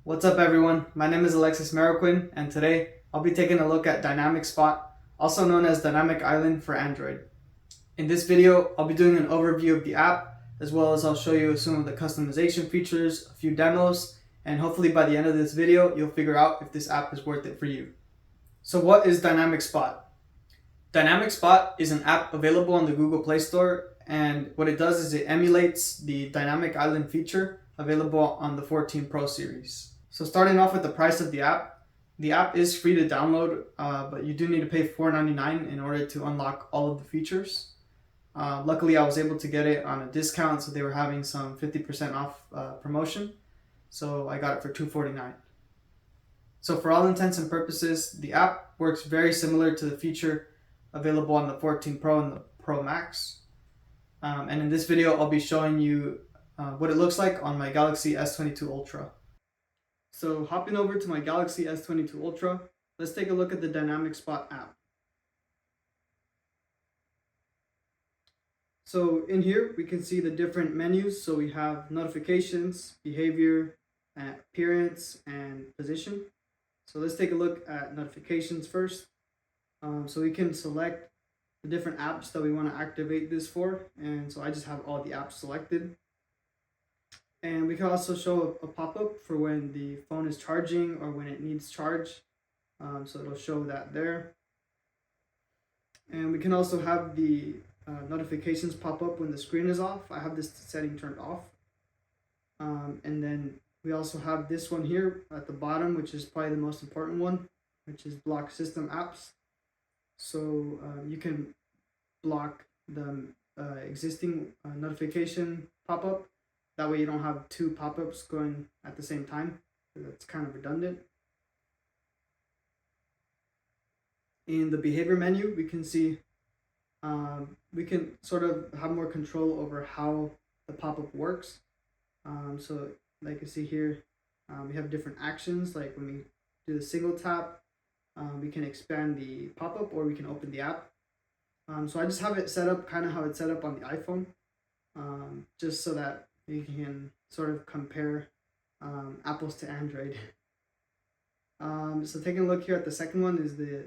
What's up everyone? My name is Alexis Mariquin and today I'll be taking a look at Dynamic Spot, also known as Dynamic Island for Android. In this video, I'll be doing an overview of the app as well as I'll show you some of the customization features, a few demos, and hopefully by the end of this video you'll figure out if this app is worth it for you. So what is Dynamic Spot? Dynamic Spot is an app available on the Google Play Store, and what it does is it emulates the Dynamic Island feature available on the 14 Pro series. So starting off with the price of the app is free to download, but you do need to pay $4.99 in order to unlock all of the features. Luckily, I was able to get it on a discount, so they were having some 50% off promotion, so I got it for $2.49. So for all intents and purposes, the app works very similar to the feature available on the 14 Pro and the Pro Max. And in this video, I'll be showing you what it looks like on my Galaxy S22 Ultra. So hopping over to my Galaxy S22 Ultra, let's take a look at the Dynamic Spot app. So in here, we can see the different menus. So we have notifications, behavior, appearance, and position. So let's take a look at notifications first. So we can select the different apps that we want to activate this for. And so I just have all the apps selected. And we can also show a pop-up for when the phone is charging or when it needs charge. So it'll show that there. And we can also have the notifications pop up when the screen is off. I have this setting turned off. And then we also have this one here at the bottom, which is probably the most important one, which is block system apps. So you can block the existing notification pop-up. That way you don't have two pop-ups going at the same time. That's kind of redundant. In the behavior menu, we can see we can sort of have more control over how the pop-up works. So like you see here, we have different actions. Like when we do the single tap, we can expand the pop-up or we can open the app. So I just have it set up kind of how it's set up on the iPhone, just so that you can sort of compare apples to Android. So taking a look here at the second one is the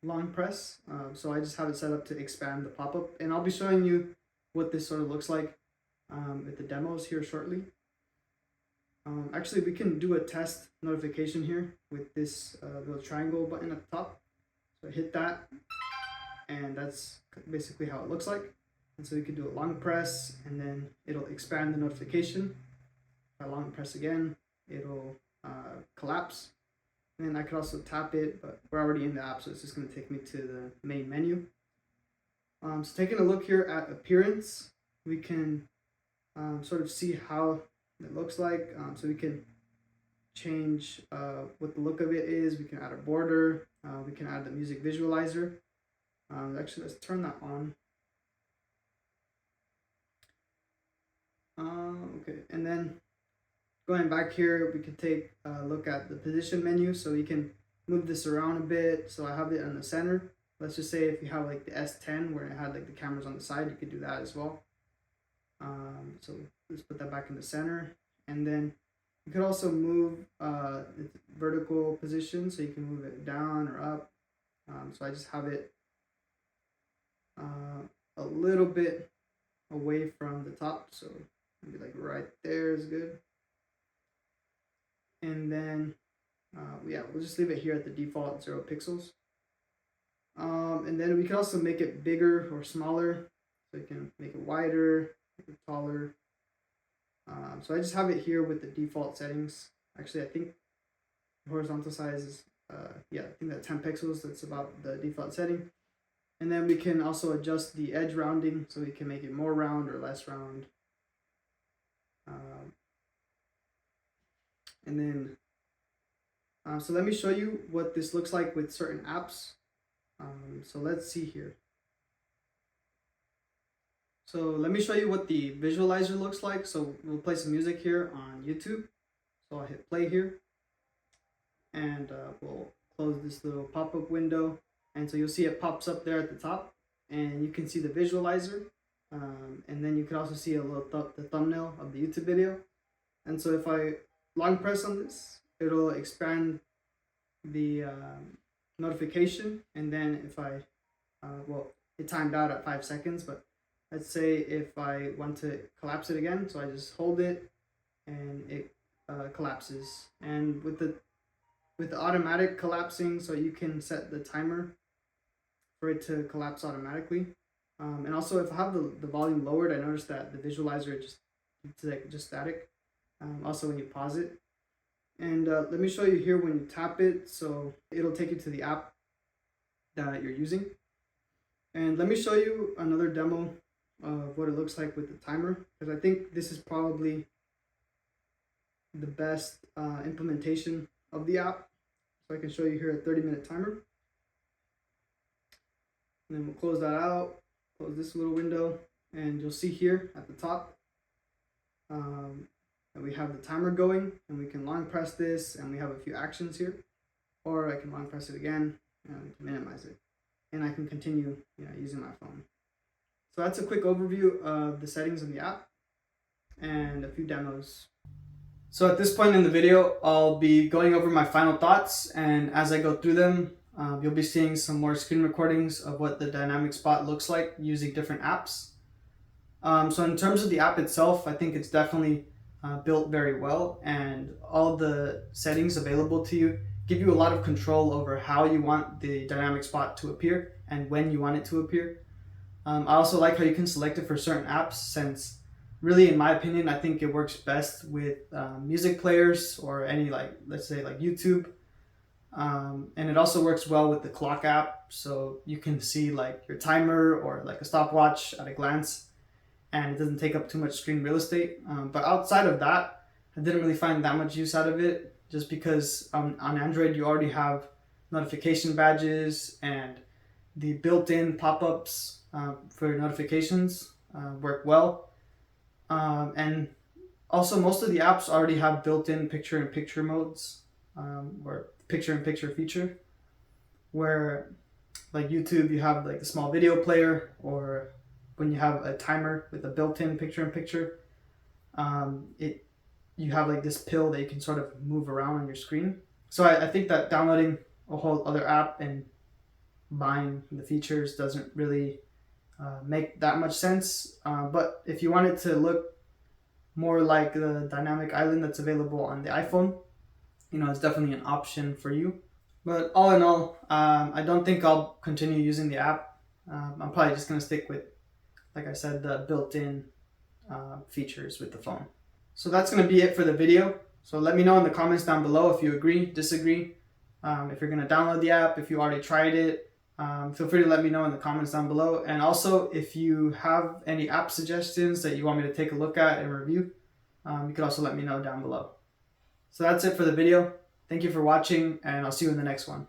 long press. So I just have it set up to expand the pop-up, and I'll be showing you what this sort of looks like with the demos here shortly. Actually, we can do a test notification here with this little triangle button at the top. So hit that, and that's basically how it looks like. And so you can do a long press, and then it'll expand the notification. If I long press again, it'll collapse. And then I could also tap it, but we're already in the app, so it's just going to take me to the main menu. So taking a look here at appearance, we can sort of see how it looks like. So we can change what the look of it is. We can add a border. We can add the music visualizer. Actually, let's turn that on. Okay, and then going back here, we could take a look at the position menu. So you can move this around a bit. So I have it in the center. Let's just say if you have like the S10 where it had like the cameras on the side, you could do that as well. So let's put that back in the center. And then you could also move its vertical position. So you can move it down or up. So I just have it a little bit away from the top. So maybe like right there is good. And then yeah, we'll just leave it here at the default 0 pixels. And then we can also make it bigger or smaller. So you can make it wider, make it taller. So I just have it here with the default settings. Actually, I think the horizontal size is yeah, I think that 10 pixels. That's about the default setting. And then we can also adjust the edge rounding, so we can make it more round or less round. And then, so let me show you what this looks like with certain apps. So let's see here. So let me show you what the visualizer looks like. So we'll play some music here on YouTube. So I'll hit play here. And we'll close this little pop-up window. And so you'll see it pops up there at the top. And you can see the visualizer. And then you can also see a little the thumbnail of the YouTube video. And so if I long press on this, it'll expand the notification, and then if I, well, it timed out at 5 seconds, but let's say if I want to collapse it again, so I just hold it and it collapses. And with the automatic collapsing, so you can set the timer for it to collapse automatically. And also, if I have the volume lowered, I noticed that the visualizer just static. Also, when you pause it. And let me show you here when you tap it. So it'll take you to the app that you're using. And let me show you another demo of what it looks like with the timer, because I think this is probably the best implementation of the app. So I can show you here a 30-minute timer. And then we'll close that out, close this little window, and you'll see here at the top that we have the timer going, and we can long press this, and we have a few actions here. Or I can long press it again and minimize it. And I can continue using my phone. So that's a quick overview of the settings in the app and a few demos. So at this point in the video, I'll be going over my final thoughts, and as I go through them, you'll be seeing some more screen recordings of what the dynamic spot looks like using different apps. So in terms of the app itself, I think it's definitely built very well, and all the settings available to you give you a lot of control over how you want the dynamic spot to appear and when you want it to appear. I also like how you can select it for certain apps, since really, in my opinion, I think it works best with music players or any, let's say YouTube. And it also works well with the clock app, so you can see your timer or a stopwatch at a glance, and it doesn't take up too much screen real estate. But outside of that, I didn't really find that much use out of it, just because on Android you already have notification badges, and the built-in pop-ups for notifications work well. And also, most of the apps already have built-in picture-in-picture modes, or picture-in-picture feature, where YouTube, you have the small video player, or when you have a timer with a built-in picture-in-picture, you have this pill that you can sort of move around on your screen. So I think that downloading a whole other app and buying the features doesn't really make that much sense. But if you want it to look more like the dynamic island that's available on the iPhone, it's definitely an option for you. But all in all, I don't think I'll continue using the app. I'm probably just going to stick with, like I said, the built-in features with the phone. So that's going to be it for the video. So let me know in the comments down below if you agree, disagree, if you're going to download the app, if you already tried it. Feel free to let me know in the comments down below. And also, if you have any app suggestions that you want me to take a look at and review, you could also let me know down below. So that's it for the video. Thank you for watching, and I'll see you in the next one.